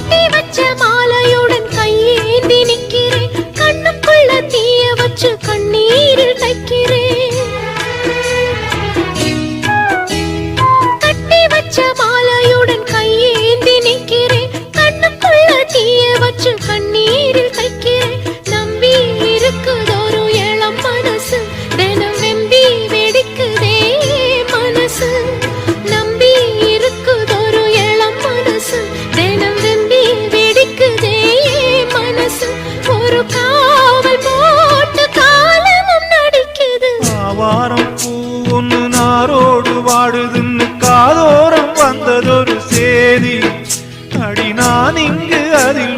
கட்டி வச்ச மாலையுடன் கையேந்தி நிக்கிறேன், கண்ணுக்குள்ள தீய வச்சு கண்ணீரில் தைக்கிறேன். கட்டி வச்ச மாலையுடன் கையேந்தி நிக்கிறேன், கண்ணுக்குள்ள தீய வச்சு கண்ணீரில் தைக்கிறேன். நம்பி இருக்குதொரு இளம் மனசு, தினம் வெம்பி வெடிக்குதே மனசு. நம்பி இருக்குதொரு இளம் மனசு, தினம் வெம்பி வெடிக்குதே மனசு. ஒரு காவல் போட்டு காலமும் நடிக்குது. ஆவாரம் பூ ஒன்று நாரோடு வாடுதுன்னு காதோரம் வந்ததொரு சேதி, அடி நான் இங்கு அதில்